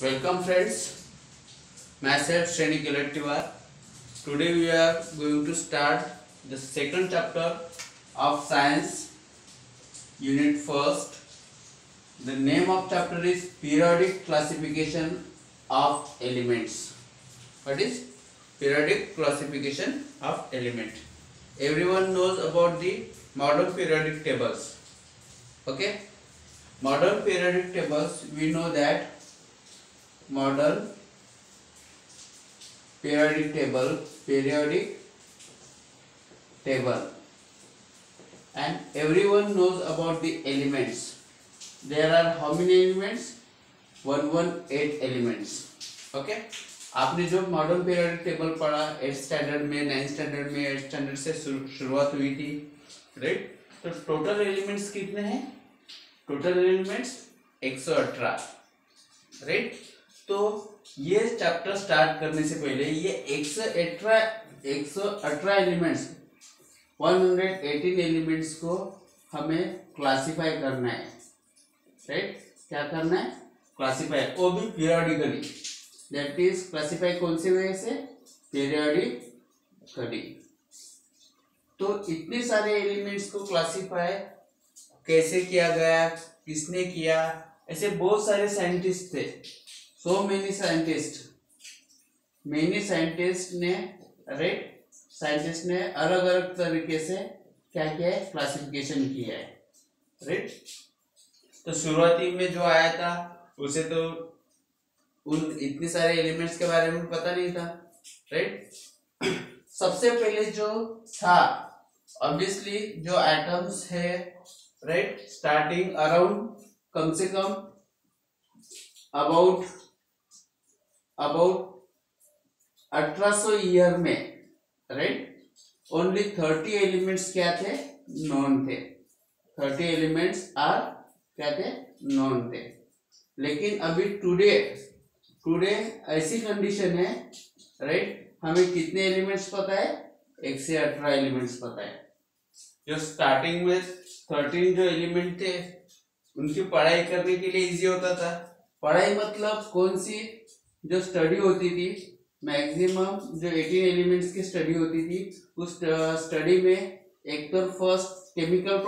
Welcome friends, myself Shreni Collectiva. Today we are going to start the second chapter of science, unit first. The name of chapter is periodic classification of elements. What is periodic classification of element? Everyone knows about the modern periodic tables. Okay, modern periodic tables, we know that modern periodic table, and everyone knows about the elements. There are how many elements? 118 elements. Okay, आपने जो modern periodic table पढ़ा 8th standard में, 9th standard में, 8th standard से शुरुआत हुई थी, right? तो टोटल एलिमेंट्स कितने हैं? Total elements 118, right? तो ये चैप्टर स्टार्ट करने से पहले ये 118 एलिमेंट्स, 118 एलिमेंट्स को हमें क्लासिफाई करना है, राइट? क्या करना है? क्लासिफाई, वो भी पीरियोडिकली। दैट इज क्लासिफाई कौन से वे से? पीरियोडिकली। तो इतने सारे एलिमेंट्स को क्लासिफाई कैसे किया गया, किसने किया? ऐसे बहुत सारे साइंटिस्ट थे, so many साइंटिस्ट ने, राइट? साइंटिस्ट ने अलग अलग तरीके से क्या किया है? क्लासिफिकेशन किया है, राइट? तो शुरुआती में जो आया था उसे तो उन इतने सारे एलिमेंट्स के बारे में पता नहीं था, राइट? सबसे पहले जो था, ऑब्वियसली जो एटम्स है, राइट? स्टार्टिंग अराउंड कम से कम अबाउट 1800 ईयर में, राइट? ओनली 30 एलिमेंट्स क्या थे? नॉन थे। 30 एलिमेंट्स आर क्या थे? नॉन थे। लेकिन अभी टुडे ऐसी कंडीशन है, राइट? हमें कितने एलिमेंट्स पता है? 118 एलिमेंट्स पता है। जो स्टार्टिंग में 13 जो एलिमेंट थे उनकी पढ़ाई करने के लिए इजी होता था। पढ़ाई मतलब कौन सी? जो स्टडी होती थी, मैक्सिमम जो 18 एलिमेंट्स की स्टडी होती थी, उस स्टडी में एक तो फर्स्ट केमिकल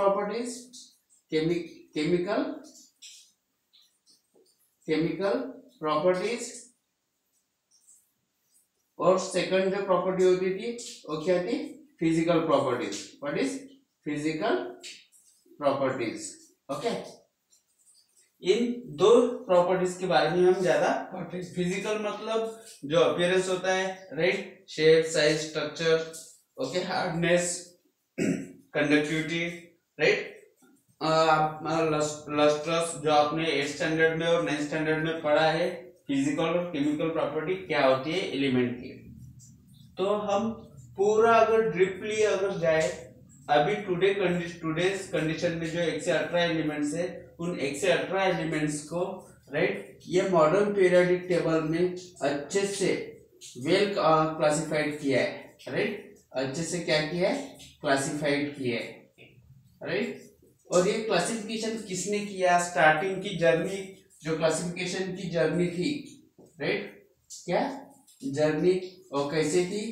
प्रॉपर्टीज और सेकंड जो प्रॉपर्टी होती थी वो क्या थी? Physical properties. What is physical properties? Okay, इन दो प्रॉपर्टीज के बारे में हम ज्यादा पढ़ते हैं। फिजिकल मतलब जो अपीयरेंस होता है, right? Shape, size, structure, okay, hardness, conductivity, right? Lustrous, जो आपने 8th स्टैंडर्ड में और 9th स्टैंडर्ड में पढ़ा है, फिजिकल और केमिकल प्रॉपर्टी क्या होती है एलिमेंट की। तो हम पूरा अगर डीपली अगर जाए, अभी टुडेस कंडीशन में जो 118 एलिमेंट्स है, उन 118 एलिमेंट्स को, राइट, ये मॉडर्न पीरियोडिक टेबल में अच्छे से वेल क्लासिफाइड किया है, राइट? अच्छे से क्या किया है? क्लासिफाइड किया है, राइट? और ये क्लासिफिकेशन किसने किया? स्टार्टिंग की जर्नी, जो क्लासिफिकेशन की जर्नी थी, राइट? क्या जर्नी और कैसे थी,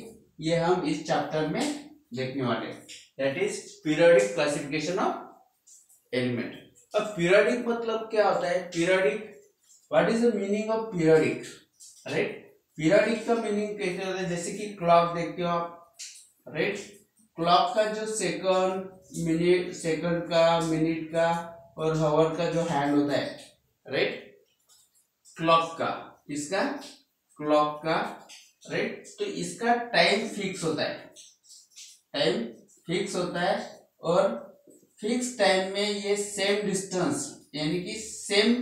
ये हम इस चैप्टर में देखने वाले हैं। That is periodic classification of element. अब पीरियोडिक मतलब क्या होता है? Periodic, what is the meaning of periodic, right? Periodic का मीनिंग कैसे होता है? जैसे कि क्लॉक देखते हो आप, राइट? क्लॉक का जो सेकंड का, मिनट का और हावर का जो हैंड होता है, राइट? क्लॉक का, इसका क्लॉक का, राइट? तो इसका टाइम फिक्स होता है, और फिक्स टाइम में ये सेम डिस्टेंस, यानी कि सेम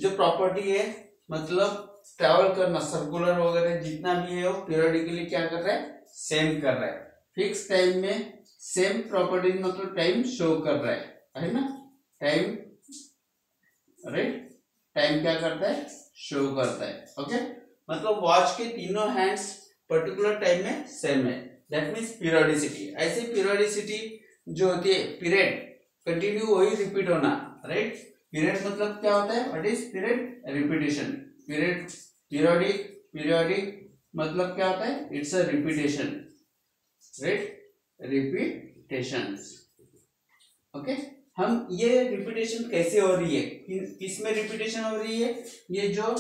जो प्रॉपर्टी है, मतलब ट्रैवल करना, सर्कुलर वगैरह जितना भी है वो पीरियोडिकली क्या कर रहा है? सेम कर रहा है। फिक्स टाइम में सेम प्रॉपर्टी मतलब टाइम शो कर रहा है ना? Time, right? टाइम क्या करता है? शो करता है। ओके, मतलब वॉच के तीनों हैंड्स पर्टिकुलर टाइम में सेम है। That means periodicity. ऐसे पीरियोडिसिटी जो होती है, पीरियड कंटिन्यू वही रिपीट होना, राइट? पीरियड मतलब क्या होता है? What is period? Repetition. Periodic मतलब क्या होता है, it's a repetition, right, repetition. Okay, हम ये रिपीटेशन कैसे हो रही है, किसमें रिपीटेशन हो रही है, ये जो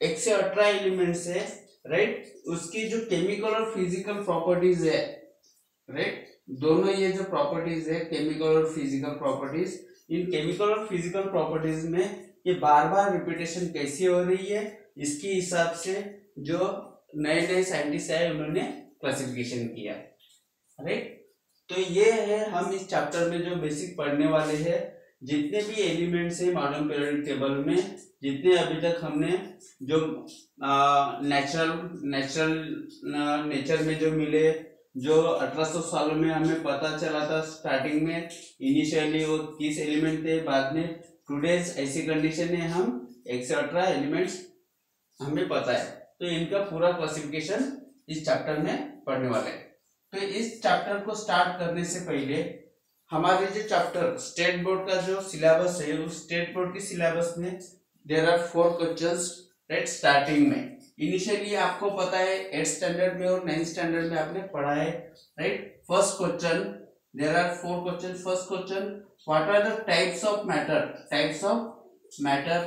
118 एलिमेंट्स है, राइट, उसकी जो केमिकल और फिजिकल प्रॉपर्टीज है, राइट, दोनों ये जो प्रॉपर्टीज है केमिकल और फिजिकल प्रॉपर्टीज, इन केमिकल और फिजिकल प्रॉपर्टीज में ये बार बार रिपीटेशन कैसी हो रही है, इसके हिसाब से जो नए नए साइंटिस्ट आए उन्होंने क्लासिफिकेशन किया, राइट। तो ये है हम इस चैप्टर में जो बेसिक पढ़ने वाले हैं, जितने भी एलिमेंट्स है मॉडर्न पीरियोडिक टेबल में, जितने अभी तक हमने जो नेचर में जो मिले, जो 1800 सालों में हमें पता चला था स्टार्टिंग में, इनिशियली वो 30 एलिमेंट थे, बाद में टुडेज ऐसी कंडीशन है हम 118 एलिमेंट्स हमें पता है। तो इनका पूरा क्लासिफिकेशन इस चैप्टर में पढ़ने वाले हैं। तो इस चैप्टर को स्टार्ट करने से पहले हमारे जो चैप्टर स्टेट बोर्ड का जो सिलेबस है, उस स्टेट बोर्ड के सिलेबस में there are 4 questions, right, starting में। इनिशियली आपको पता है 8th स्टैंडर्ड में और 9th स्टैंडर्ड में आपने पढ़ा है, right. First question, there are 4 question. First question, what are the types of matter, types of matter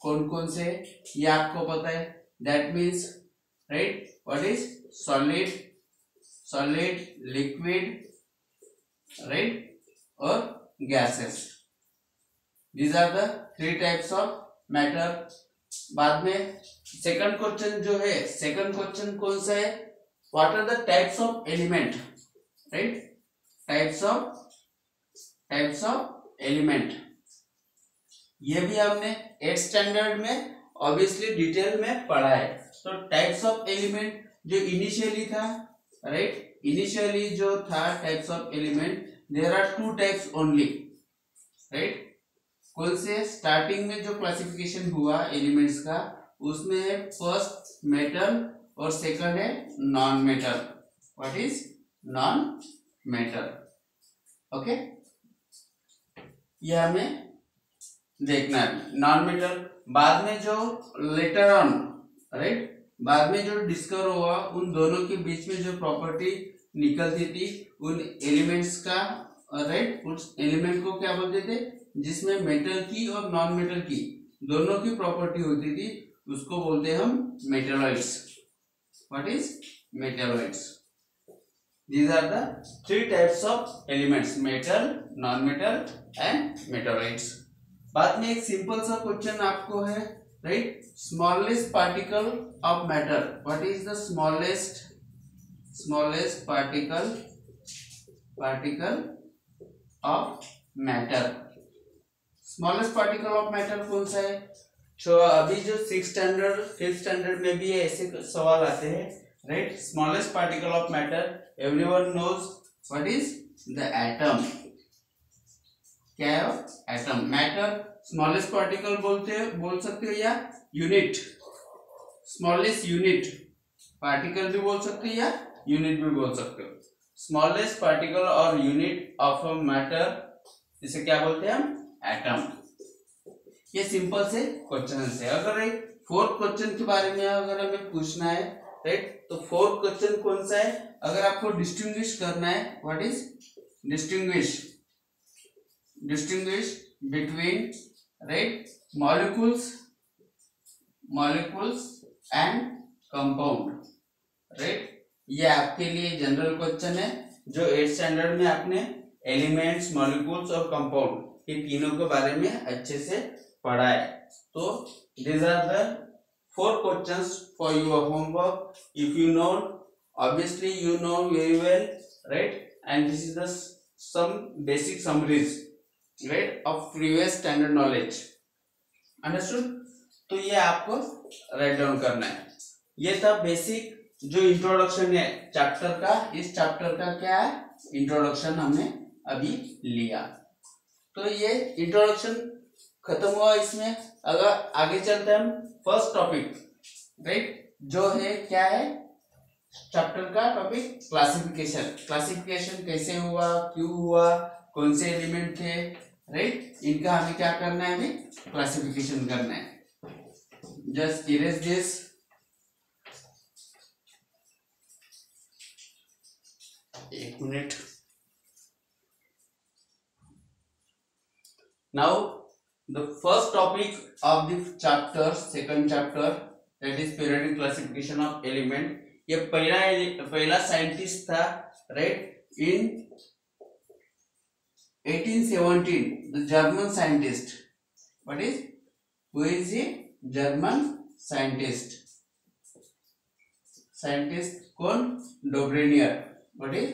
कौन कौन से, ये आपको पता है, that means, right, what is solid, liquid, right, और gases, these are the 3 types of matter. बाद में सेकंड क्वेश्चन जो है, सेकंड क्वेश्चन कौन सा है, what are the types of element, right, types of element. ये भी हमने 8th स्टैंडर्ड में ऑब्वियसली डिटेल में पढ़ा है। तो टाइप्स ऑफ एलिमेंट जो इनिशियली था, राइट, इनिशियली जो था types of element, there are 2 types only, right. कौन से, स्टार्टिंग में जो क्लासिफिकेशन हुआ एलिमेंट्स का, उसमें है फर्स्ट मेटल और सेकंड है non metal. What is non metal, okay, ये हमें देखना है। नॉन मेटल बाद में जो लेटर ऑन, राइट, बाद में जो डिस्कवर हुआ, उन दोनों के बीच में जो प्रॉपर्टी निकलती थी उन एलिमेंट्स का, राइट, उस एलिमेंट को क्या बोलते थे, जिसमें मेटल की और नॉन मेटल की दोनों की प्रॉपर्टी होती थी, उसको बोलते हैं हम metalloids. What is metalloids, these are the 3 types of elements, metal, non metal and metalloids. बाद में एक सिंपल सा क्वेश्चन आपको है, right, smallest particle of matter, what is the smallest particle of matter. Smallest particle of matter कौन सा है, जो अभी जो 6th स्टैंडर्ड 5th स्टैंडर्ड में भी ऐसे सवाल आते हैं, right. Smallest particle of matter, everyone knows what is the atom. क्या है एटम, मैटर स्मॉलेस्ट पार्टिकल बोल सकते हो या यूनिट, स्मॉलेस्ट यूनिट, पार्टिकल भी बोल सकते हो या यूनिट भी बोल सकते हो। स्मॉलेस्ट पार्टिकल और यूनिट ऑफ अ मैटर, इसे क्या बोलते हैं हम, एटम। ये सिंपल से क्वेश्चन है। अगर एक 4th क्वेश्चन के बारे में अगर हमें पूछना है, राइट, तो 4th क्वेश्चन कौन सा है, अगर आपको डिस्टिंग्विश करना है, what is distinguish between, right, molecules and compound, right. ये आपके लिए जनरल क्वेश्चन है, जो 8th स्टैंडर्ड में आपने एलिमेंट्स, मॉलिक्यूल्स और कंपाउंड ये तीनों के बारे में अच्छे से पढ़ा है। तो these are the 4 questions for your homework. If you know, obviously you know very well, right? And this is the some basic summaries, right, of previous standard knowledge. Understood? तो ये आपको राइट डाउन करना है। ये था basic जो introduction है chapter का। इस चैप्टर का क्या है, इंट्रोडक्शन हमने अभी लिया। तो ये इंट्रोडक्शन खत्म हुआ। इसमें अगर आगे चलते हैं हम फर्स्ट टॉपिक, राइट, जो है क्या है चैप्टर का टॉपिक, क्लासिफिकेशन कैसे हुआ, क्यों हुआ, कौन से एलिमेंट थे, राइट, इनका हमें क्या करना है, हमें क्लासिफिकेशन करना है। just erase this. एक minute. Now the first topic of the chapter, second chapter, that is periodic classification of element. ये पहला साइंटिस्ट था, right, in 1817, the German scientist. What is, who is he? German scientist. Scientist कौन? डोब्रेनियर. What is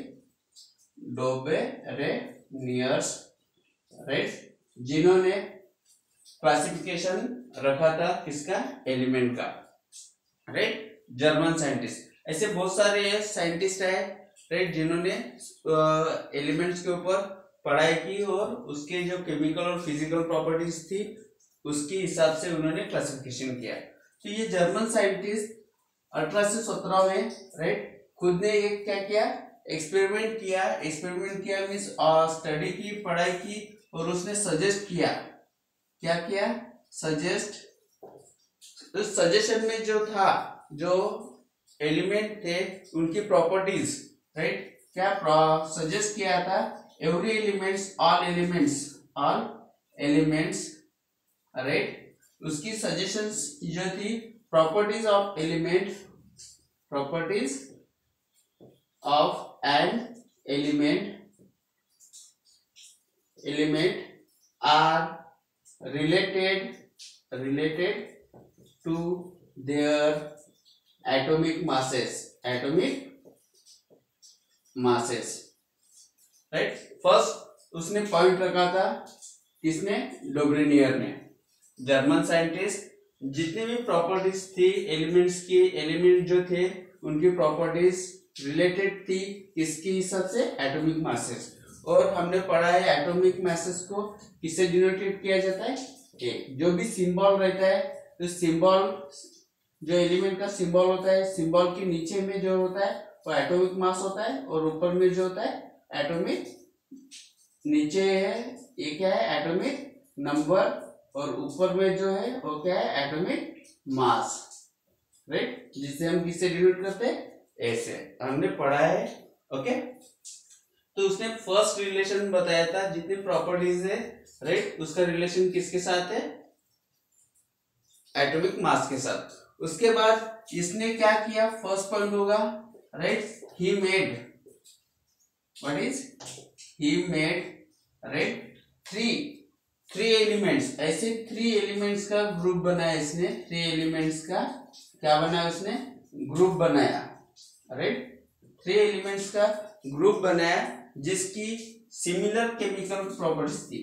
डोब्रेनियर्स, right, जिन्होंने classification रखा था किसका? Element का, right, German scientist. ऐसे बहुत सारे साइंटिस्ट है, राइट, जिन्होंने एलिमेंट्स के ऊपर पढ़ाई की और उसके जो केमिकल और फिजिकल प्रॉपर्टीज थी उसके हिसाब से उन्होंने क्लासिफिकेशन किया. तो ये जर्मन साइंटिस्ट 1817 में, राइट, खुद ने एक क्या किया? एक्सपेरिमेंट किया मीन्स स्टडी की, पढ़ाई की, और उसने सजेस्ट किया. क्या किया? सजेस्ट. उस सजेशन में जो था, जो एलिमेंट थे उनकी प्रॉपर्टीज, राइट, क्या सजेस्ट किया था? Every elements, all elements, right, उसकी सजेशंस जो थी, properties of element, properties of an element are related to their atomic masses, right. First उसने पॉइंट रखा था, किसने? डोब्रेनियर ने. जर्मन साइंटिस्ट जितनी भी प्रॉपर्टीज थी एलिमेंट्स की, एलिमेंट जो थे उनकी प्रॉपर्टीज रिलेटेड थी किसके हिसाब से? Atomic masses. और हमने पढ़ा है एटॉमिक मासेस को किससे डिनोटेड किया जाता है? ए. जो भी सिंबल रहता है, तो सिंबल जो एलिमेंट का सिंबल होता है, सिंबल के नीचे में जो होता है वो एटॉमिक मास होता है, और ऊपर में जो होता है एटॉमिक, नीचे है ये क्या है? एटॉमिक नंबर, और ऊपर में जो है वो क्या है? एटॉमिक मास, राइट, जिसे हम किससे डिनोट करते हैं? ऐसे हमने पढ़ा है. ओके, तो उसने फर्स्ट रिलेशन बताया था, जितनी प्रॉपर्टीज है, राइट, उसका रिलेशन किसके साथ है? एटॉमिक मास के साथ. उसके बाद इसने क्या किया? फर्स्ट पॉइंट होगा, right, he made, what is, he made, right, three elements. ऐसे 3 एलिमेंट्स का ग्रुप बनाया इसने. 3 एलिमेंट्स का क्या बनाया उसने? ग्रुप बनाया, राइट. 3 एलिमेंट्स का ग्रुप बनाया जिसकी सिमिलर केमिकल प्रॉपर्टीज थी.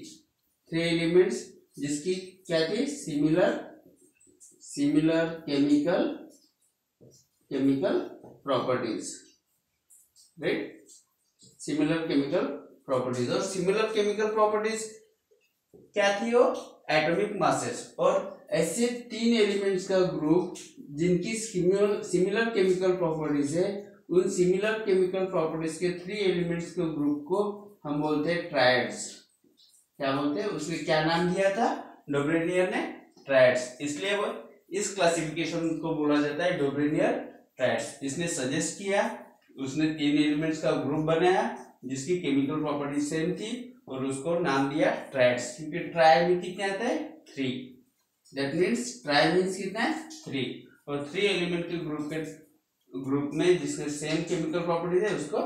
3 एलिमेंट्स जिसकी क्या थी? Similar chemical properties, right, similar chemical properties. और सिमिलर केमिकल प्रॉपर्टीज क्या थी? वो एटॉमिक मासेस. और ऐसे 3 एलिमेंट्स का ग्रुप जिनकी सिमिलर केमिकल प्रॉपर्टीज है, उन सिमिलर केमिकल प्रॉपर्टीज के 3 एलिमेंट्स के ग्रुप को हम बोलते हैं ट्रायड्स. क्या बोलते हैं? उसने क्या नाम दिया था? डोब्रेनियर ने ट्रायड्स. इसलिए वो इस क्लासिफिकेशन को बोला जाता है डोब्रेनियर ट्रायड्स. इसने सजेस्ट किया, उसने 3 एलिमेंट्स का ग्रुप बनाया जिसकी केमिकल प्रॉपर्टीज सेम थी, और उसको नाम दिया ट्रायड्स, क्योंकि ट्राई में कितने आता है? 3. दैट मीन्स ट्राई मीन्स कितना है? 3. और 3 एलिमेंट के ग्रुप में जिसके सेम केमिकल प्रॉपर्टीज है उसको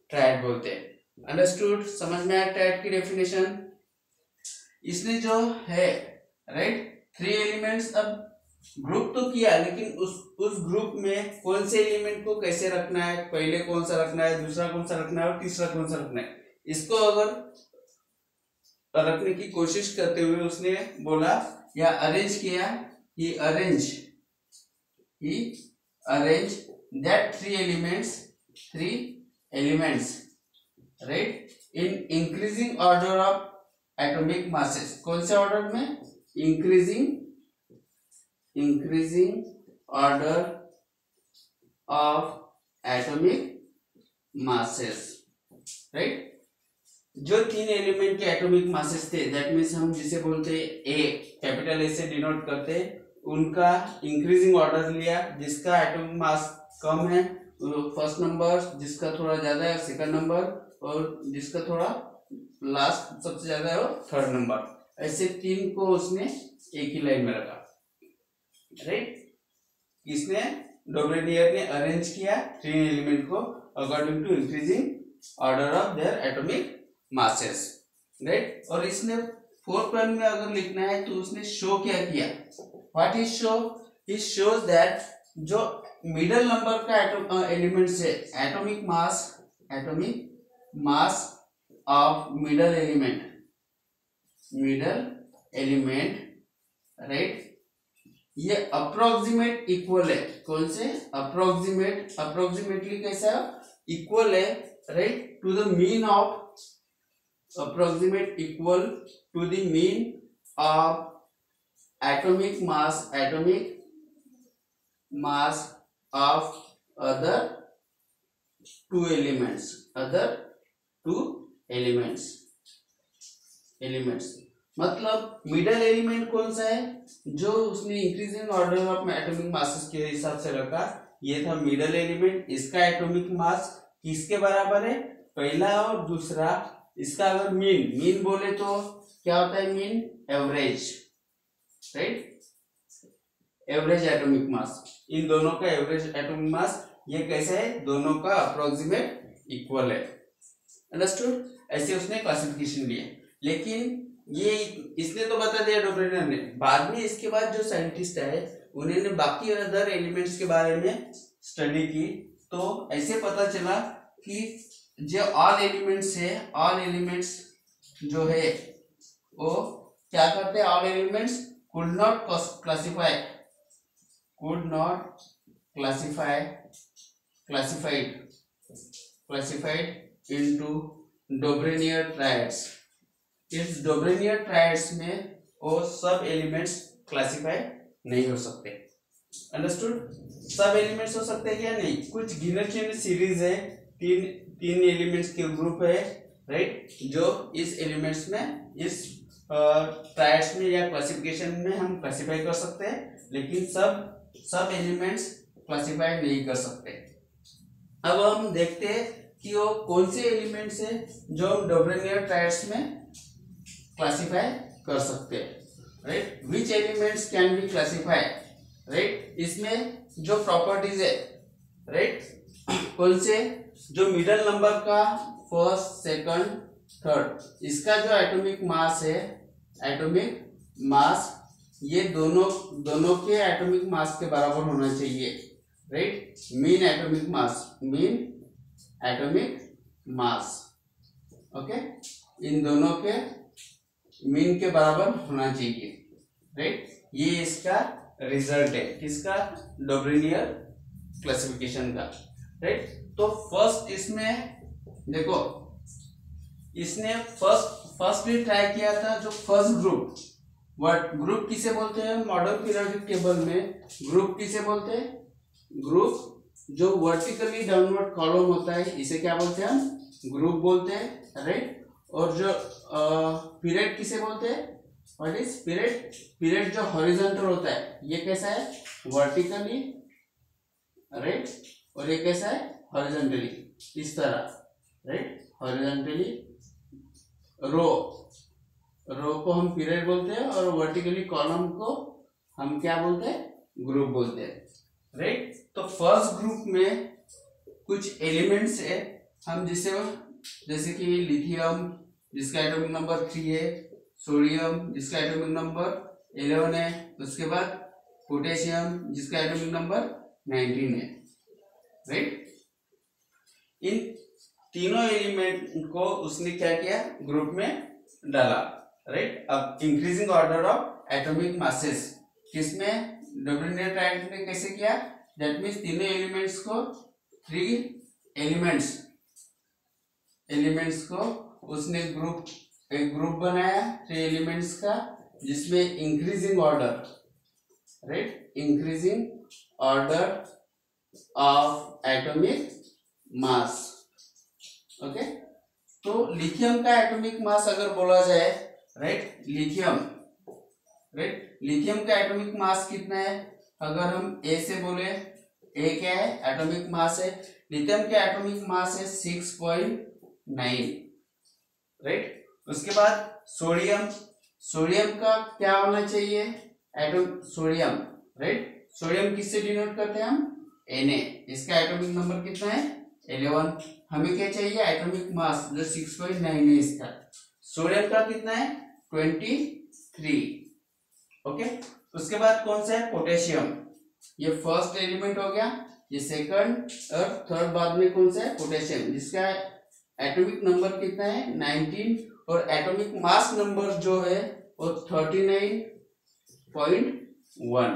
ट्रायड बोलते हैं. अंडरस्टूड? समझ में आया ट्रायड की डेफिनेशन? इसने जो है, राइट, 3 एलिमेंट्स अब ग्रुप तो किया, लेकिन उस ग्रुप में कौन से एलिमेंट को कैसे रखना है, पहले कौन सा रखना है, दूसरा कौन सा रखना है, और तीसरा कौन सा रखना है, इसको अगर रखने की कोशिश करते हुए उसने बोला या अरेंज किया, ही arrange that 3 elements, right, in increasing order of atomic masses. कौन से ऑर्डर में? increasing order of atomic masses, right. जो 3 एलिमेंट के एटॉमिक मासेस थे, दैट मीन्स हम जिसे बोलते हैं ए, कैपिटल ए से डिनोट करते हैं, उनका इंक्रीजिंग ऑर्डर लिया, जिसका एटॉमिक मास कम है फर्स्ट नंबर, जिसका थोड़ा ज्यादा है सेकंड नंबर, और जिसका थोड़ा लास्ट सबसे ज्यादा है वो थर्ड नंबर। ऐसे तीन को उसने एक ही लाइन में रखा, राइट। इसने डोब्रेनियर ने अरेंज किया थ्री एलिमेंट को according to increasing order of their atomic masses, right. और इसने फोर्थ पॉइंट में अगर लिखना है तो उसने शो क्या किया, what is show, it shows that जो मिडल नंबर का एलिमेंट से atomic mass of middle element, right, ये अप्रोक्सीमेट इक्वल है, कौन से अप्रोक्सीमेटली कैसा इक्वल है, right, to the mean of approximate equal to the mean of atomic mass of other two elements मतलब मिडल एलिमेंट कौन सा है, जो उसने increasing order of atomic masses के हिसाब से रखा, ये था मिडल एलिमेंट। इसका एटॉमिक मास किसके बराबर है, पहला और दूसरा। इसका अगर मीन बोले तो क्या होता है, mean average, right, average atomic mass, इन दोनों का एवरेज एटॉमिक मास ये कैसे है, दोनों का अप्रोक्सीमेट इक्वल है, अंडरस्टूड। ऐसे उसने क्लासिफिकेशन लिया, लेकिन ये इसने तो बता दिया डोब्रेनियर ने, बाद में इसके बाद जो साइंटिस्ट है उन्होंने बाकी अदर एलिमेंट्स के बारे में स्टडी की, तो ऐसे पता चला कि जो ऑल एलिमेंट्स जो है वो क्या करते हैं, all elements could not classified into Dobrenier triads। इस डोब्रेनियर ट्रायड्स में वो सब एलिमेंट्स क्लासिफाई नहीं हो सकते, अंडरस्टूड। सब एलिमेंट्स हो सकते हैं या नहीं, कुछ गिने चुने सीरीज है, तीन एलिमेंट्स के ग्रुप है, राइट, जो इस एलिमेंट्स में इस ट्रायड्स में या क्लासिफिकेशन में हम क्लासिफाई कर सकते हैं, लेकिन सब एलिमेंट्स क्लासिफाई नहीं कर सकते। अब हम देखते हैं कि वो कौन से एलिमेंट्स है जो हम डोब्रेनियर ट्रायड्स में क्लासिफाई कर सकते हैं, right, which elements can be classified, right. इसमें जो प्रॉपर्टीज है, राइट, कौन से, जो मिडल नंबर का फर्स्ट सेकंड थर्ड, इसका जो एटॉमिक मास ये दोनों के एटॉमिक मास के बराबर होना चाहिए, right, mean atomic mass, okay, इन दोनों के मीन के बराबर होना चाहिए, राइट। ये इसका रिजल्ट है किसका, डोब्रेनियर क्लासिफिकेशन का, राइट। तो फर्स्ट इसमें देखो, इसने फर्स्ट भी ट्राई किया था, जो फर्स्ट ग्रुप किसे बोलते हैं मॉडर्न पीरियोडिक टेबल में, ग्रुप किसे बोलते हैं, ग्रुप जो वर्टिकली डाउनवर्ड कॉलम होता है इसे क्या बोलते हैं हम, ग्रुप बोलते हैं, राइट। और जो पीरियड किसे बोलते हैं, व्हाट इज पीरियड जो हॉरिजॉन्टल होता है, ये कैसा है, वर्टिकली, राइट, और ये कैसा है, हॉरिजॉन्टली, इस तरह, राइट, हॉरिजॉन्टली। रो को हम पीरियड बोलते हैं और वर्टिकली कॉलम को हम क्या बोलते हैं, ग्रुप बोलते हैं, राइट। तो फर्स्ट ग्रुप में कुछ एलिमेंट्स है, हम जैसे कि लिथियम जिसका एटॉमिक नंबर 3 है, सोडियम जिसका एटॉमिक नंबर 11 है, उसके बाद पोटेशियम जिसका एटॉमिक नंबर 19 है, राइट। इन तीनों एलिमेंट को उसने क्या किया, ग्रुप में डाला, राइट। अब increasing order of atomic masses किसमें, डोब्रेनियर ट्रायड ने कैसे किया, दैट मीन्स तीनों एलिमेंट्स को, थ्री एलिमेंट्स को उसने एक ग्रुप बनाया 3 एलिमेंट्स का, जिसमें increasing order, right, increasing order of atomic mass, okay. तो लिथियम का एटॉमिक मास अगर बोला जाए, राइट, लिथियम राइट। लिथियम का एटॉमिक मास कितना है, अगर हम ए से बोले, ए क्या है, एटॉमिक मास है। लिथियम का एटॉमिक मास है 6.9, राइट। उसके बाद सोडियम, सोडियम का क्या होना चाहिए, एटॉम सोडियम, राइट। सोडियम किससे डिनोट करते हैं हम, Na। इसका एटॉमिक नंबर कितना है, 11। हमें क्या चाहिए, एटॉमिक मास जो 6.9 है इसका। सोडियम का कितना है, 23। ओके। उसके बाद कौन सा है, पोटेशियम। ये फर्स्ट एलिमेंट हो गया, ये सेकंड और थर्ड, बाद में कौन सा है, पोटेशियम, जिसका एटॉमिक नंबर कितना है, 19, और एटॉमिक मास नंबर जो है वो 39.1।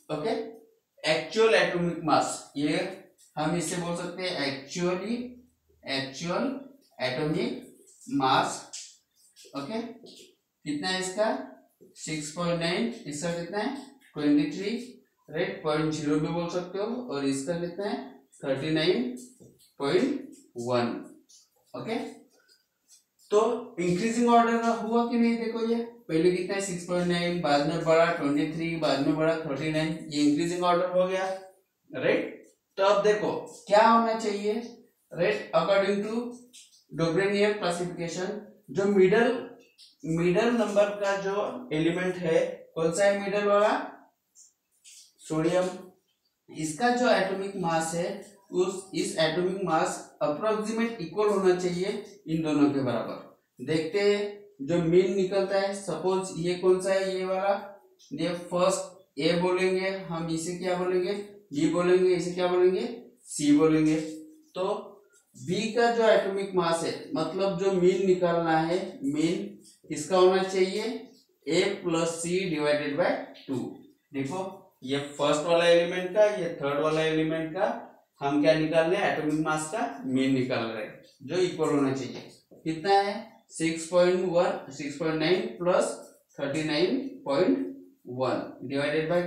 ओके। एक्चुअल एटॉमिक मास, ये हम इसे बोल सकते हैं एक्चुअल एटॉमिक मास। ओके, कितना है इसका, 6.9, इसका कितना है, 23, राइट, 0.0 भी बोल सकते हो, और इसका कितना है, 39.1। ओके। तो इंक्रीजिंग ऑर्डर का हुआ कि नहीं, देखो ये पहले कितना है, 6.9, बाद में बढ़ा 23, बाद में बढ़ा 39, ये इंक्रीजिंग ऑर्डर हो गया, राइट। तो अब देखो क्या होना चाहिए, राइट, अकॉर्डिंग टू डोब्रेनियर क्लासिफिकेशन, जो मिडल नंबर का जो एलिमेंट है, कौन सा है मिडल वाला, सोडियम। इसका जो एटॉमिक मास है, इस एटॉमिक मास अप्रोक्सीमेट इक्वल होना चाहिए इन दोनों के बराबर। देखते हैं जो मीन निकलता है, सपोज ये कौन सा है, ये वाला, ये फर्स्ट ए बोलेंगे हम, इसे क्या बोलेंगे, बी बोलेंगे, इसे क्या बोलेंगे, सी बोलेंगे। तो बी का जो एटॉमिक मास है, मतलब जो मीन निकालना है, मीन इसका होना चाहिए a plus C divided by 2। देखो ये फर्स्ट वाला एलिमेंट का, ये थर्ड वाला एलिमेंट का, हम क्या निकाल रहे हैं, एटॉमिक मास का मीन निकाल रहे हैं, जो इक्वल होना चाहिए। कितना है, 6.9 प्लस 39.1 डिवाइडेड बाय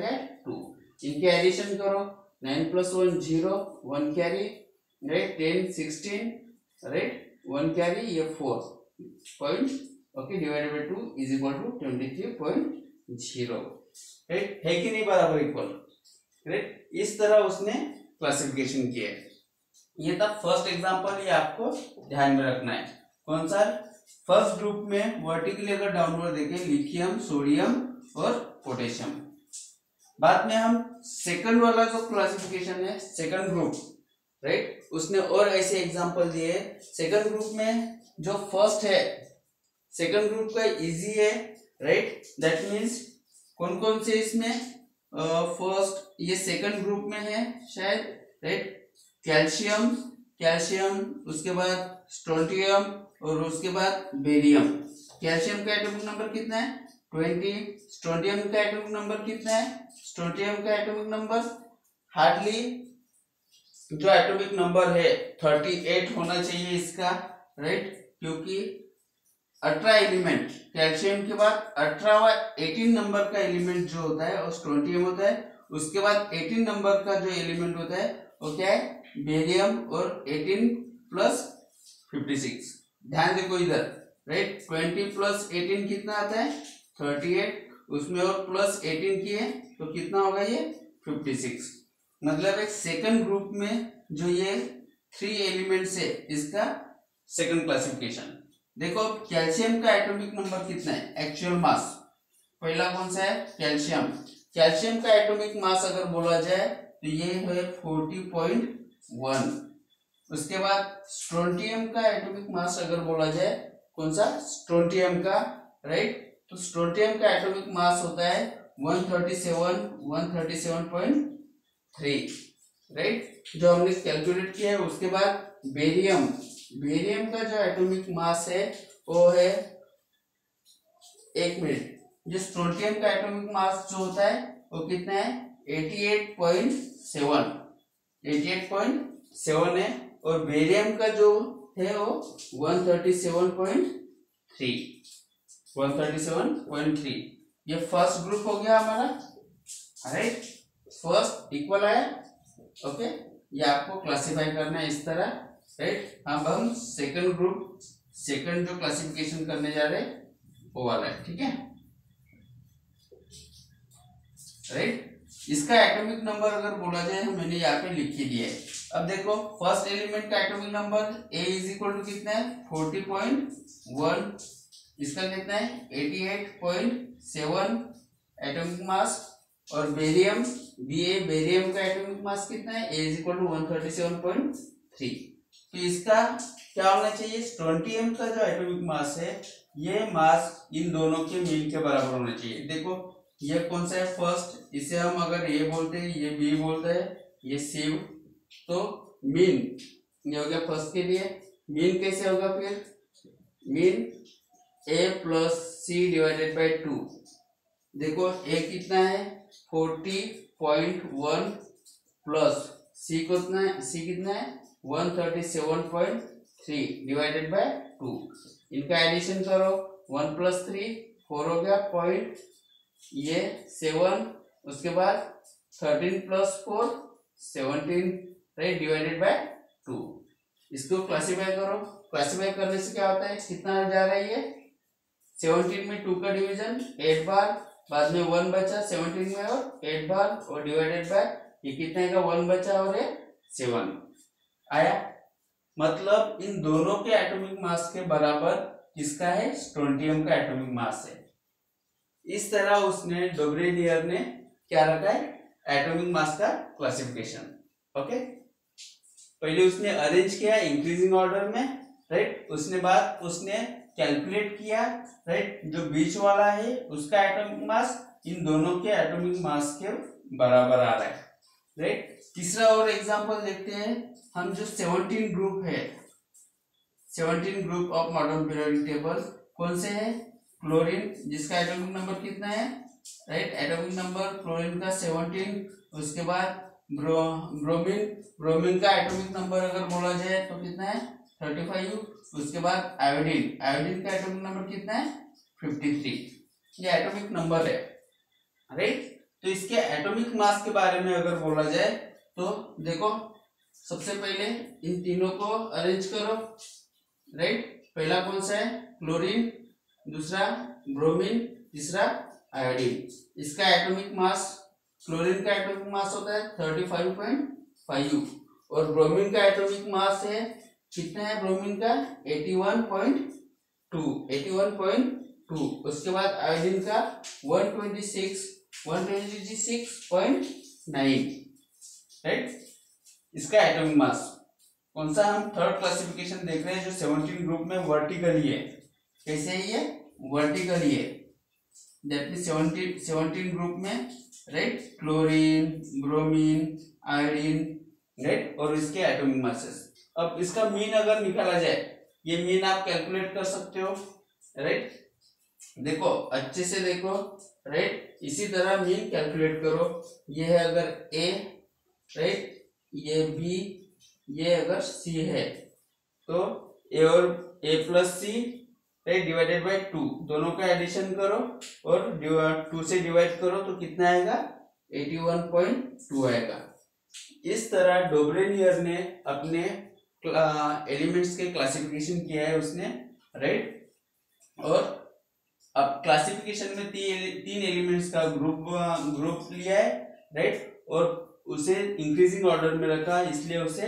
2। इनके एडिशन करो, 9 प्लस 1 0, 1 कैरी, राइट, 10 16, राइट, 1 कैरी, ये 4 point, okay, divided by 2 is equal to 23.0, right, है कि नहीं बराबर इक्वल, राइट। इस तरह उसने क्लासिफिकेशन किया है। ये था फर्स्ट एग्जांपल, ये आपको ध्यान में रखना है। कौन सा, फर्स्ट ग्रुप में वर्टिकली अगर डाउनवर्ड देखें, लिथियम, सोडियम और पोटेशियम। बाद में हम सेकंड वाला जो क्लासिफिकेशन है, सेकंड ग्रुप, राइट, उसने और ऐसे एग्जांपल दिए। सेकंड ग्रुप में जो फर्स्ट है, सेकंड ग्रुप का इजी है, राइट, दैट मीन्स कौन कौन से इसमें, फर्स्ट ये सेकंड ग्रुप में है शायद, राइट, कैल्शियम, उसके बाद स्ट्रोंटियम और उसके बाद बेरियम। कैल्शियम का एटॉमिक नंबर कितना है, 20। स्ट्रोंटियम का एटॉमिक नंबर कितना है, स्ट्रोंटियम का एटॉमिक नंबर हार्डली जो एटॉमिक नंबर है 38 होना चाहिए इसका, राइट, क्योंकि 18 एलिमेंट, कैल्शियम के बाद 18 नंबर का एलिमेंट जो होता है वो स्ट्रोंटियम होता है। उसके बाद 18 नंबर का जो एलिमेंट होता है वो क्या है, बेरियम, और 18 प्लस 56। ध्यान देखो इधर, राइट, 20 प्लस 18 कितना आता है, 38, उसमें और प्लस 18 किए तो कितना होगा, ये 56। मतलब एक सेकंड ग्रुप में जो ये 3 एलिमेंट्स है, इसका सेकंड क्लासिफिकेशन। देखो कैल्शियम का एटॉमिक नंबर कितना है, एक्चुअल मास, पहला कौन सा है, कैल्शियम का एटॉमिक मास अगर बोला जाए तो ये है 40.1। उसके बाद स्ट्रोंटियम का एटॉमिक मास अगर बोला जाए, कौन सा, स्ट्रोंटियम का, राइट, तो स्ट्रोंटियम का एटॉमिक मास होता है 137.3, राइट, जो हमने कैलकुलेट किया है। उसके बाद बेरियम का जो एटॉमिक मास है वो है, एक मिनट, जो स्ट्रोंटियम का एटॉमिक मास जो होता है वो कितना है, 88.7 है, और बेरियम का जो है वो 137.3। ये फर्स्ट ग्रुप हो गया हमारा, राइट, फर्स्ट इक्वल है, ओके। ये आपको क्लासिफाई करना है इस तरह, राइट। अब हम सेकंड ग्रुप, सेकंड जो क्लासिफिकेशन करने जा रहे हैं वो वाला है, ठीक है। राइट। इसका एटॉमिक नंबर अगर बोला जाए, मैंने यहाँ पे लिख ही दिया है। अब देखो फर्स्ट एलिमेंट का atomic number A is equal to कितना है 40.1, इसका कितना है 88.7 एटॉमिक मास। और बेरियम बेरियम का एटॉमिक मास कितना है A इज इक्वल टू 137.3। तो इसका क्या होना चाहिए, स्ट्रोंटियम का जो एटॉमिक मास है ये मास इन दोनों के मीन के बराबर होना चाहिए। देखो ये कौन सा है फर्स्ट, इसे हम अगर A बोलते हैं, ये B बोलते हैं, ये C, तो मीन ये हो गया फर्स्ट के लिए। मीन कैसे होगा फिर, mean A plus C divided by 2। देखो A कितना है 40.1 प्लस C कितना है 137.3 डिवाइडेड बाय 2। इनका एडिशन करो 1 प्लस 3 4 हो गया पॉइंट, ये 7, उसके बाद 13 प्लस 4 17 राइट डिवाइडेड बाय 2। इसको क्लासिफाई करो, क्लासिफाई करने से क्या होता है, कितना जा रहा है ये 17 में 2 का डिवीजन 8 बार, बाद में 1 बचा 17 में और 8 बार, और डिवाइडेड बाय ये कितने का 1 बचा और ये 7 आया। मतलब इन दोनों के एटॉमिक मास के बराबर किसका है, स्ट्रोंटियम का एटॉमिक मास है। इस तरह उसने डोब्रेनियर ने क्या रखा है, एटॉमिक मास का क्लासिफिकेशन। ओके, पहले उसने अरेंज किया इंक्रीजिंग ऑर्डर में, राइट। उसने बाद उसने कैलकुलेट किया, राइट, जो बीच वाला है उसका एटॉमिक मास इन दोनों के एटॉमिक मास के बराबर आ रहा है, राइट। तीसरा और एग्जांपल देखते हैं हम, जो 17 ग्रुप है, 17 group of modern periodic table कौन से है, क्लोरीन जिसका एटॉमिक नंबर कितना है, राइट, एटॉमिक नंबर क्लोरीन का 17, उसके बाद ब्रोमीन का एटॉमिक नंबर अगर बोला जाए तो कितना है 35, उसके बाद आयोडीन का एटॉमिक नंबर कितना है 53। ये एटॉमिक नंबर है, राइट। तो इसके एटॉमिक मास के बारे में अगर बोला जाए तो देखो सबसे पहले इन तीनों को अरेंज करो, राइट। पहला कौन सा है क्लोरीन, दूसरा ब्रोमीन, तीसरा आयोडीन। इसका एटॉमिक मास, क्लोरीन का एटॉमिक मास होता है 35.5 और ब्रोमीन का एटॉमिक मास है कितना है, ब्रोमीन का 81.2। उसके बाद आयोडीन का 126.9, राइट। इसका एटॉमिक मास कौन सा, हम थर्ड क्लासिफिकेशन देख रहे हैं जो 17 ग्रुप में वर्टिकली है। कैसे है ये, वर्टिकली है, दैट मींस 17 ग्रुप में, right, chlorine, bromine, iodine, right, और इसके एटॉमिक मासेस। अब इसका मीन अगर निकाला जाए, ये मीन आप कैलकुलेट कर सकते हो, राइट। देखो अच्छे से देखो, राइट, इसी तरह मीन कैलकुलेट करो। ये है अगर A, राइट, ये B, ये अगर C है तो A और A plus C, right, divided by 2, दोनों का एडिशन करो और 2 से डिवाइड करो तो कितना आएगा 81.2 आएगा। इस तरह डोब्रेनियर ने अपने एलिमेंट्स के क्लासिफिकेशन किया है उसने, राइट। और अब क्लासिफिकेशन में तीन एलिमेंट्स का ग्रुप लिया है, राइट, और उसे इंक्रीजिंग ऑर्डर में रखा, इसलिए उसे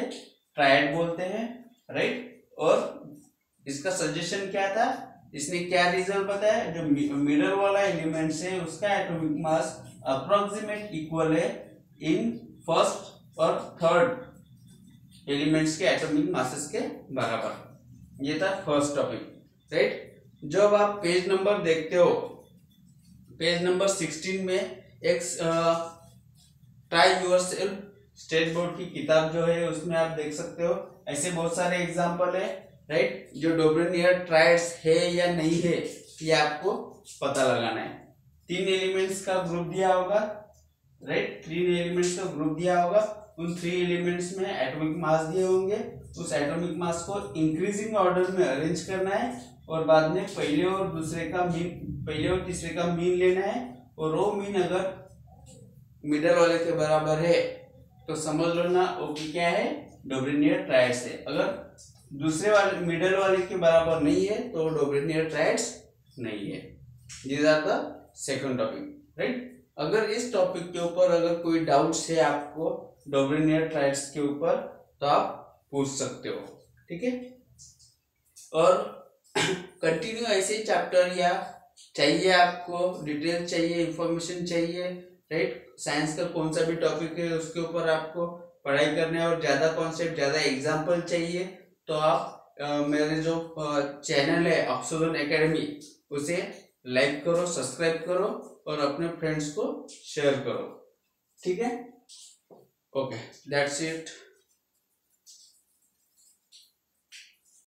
ट्रायड बोलते हैं, राइट। और इसका सजेशन क्या था, इसने क्या रिजल्ट बताया, जो मिडल वाला एलिमेंट है उसका एटॉमिक मास अप्रोक्सीमेट इक्वल है इन फर्स्ट और थर्ड एलिमेंट्स के एटॉमिक मासेस के बराबर। ये था फर्स्ट टॉपिक, राइट। जब आप पेज नंबर देखते हो, पेज नंबर 16 में एक ट्राई योरसेल्फ स्टेट बोर्ड की किताब जो है उसमें आप देख सकते हो, ऐसे बहुत सारे एग्जांपल है, राइट, जो डोब्रेनियर ट्रायड्स है या नहीं है ये आपको पता लगाना है। 3 एलिमेंट्स का ग्रुप दिया होगा, राइट, 3 एलिमेंट्स का ग्रुप दिया होगा, उन 3 एलिमेंट्स में एटॉमिक मास दिए होंगे, उस एटॉमिक मास को इंक्रीजिंग ऑर्डर में अरेंज करना है और बाद में पहले और तीसरे का मीन लेना है, और वो मीन अगर मिडल वाले के बराबर है तो समझ लो ना वो क्या है, डोब्रेनियर ट्रायड्स है। अगर दूसरे वाले मिडल वाले के बराबर नहीं है तो डोब्रेनियर ट्रायड्स नहीं है। This are the second topic, right. अगर इस टॉपिक के ऊपर अगर कोई डाउट्स है आपको डोब्रेनियर ट्राइड्स के ऊपर तो आप पूछ सकते हो, ठीक है। और कंटिन्यू ऐसे चैप्टर या चाहिए आपको डिटेल चाहिए, इंफॉर्मेशन चाहिए, राइट, साइंस का कौन सा भी टॉपिक है उसके ऊपर आपको पढ़ाई करना है और ज्यादा कॉन्सेप्ट ज्यादा एग्जाम्पल चाहिए तो आप मेरे जो चैनल है ऑक्सीजन एकेडमी उसे लाइक करो, सब्सक्राइब करो और अपने फ्रेंड्स को शेयर करो, ठीक है। Okay, that's it.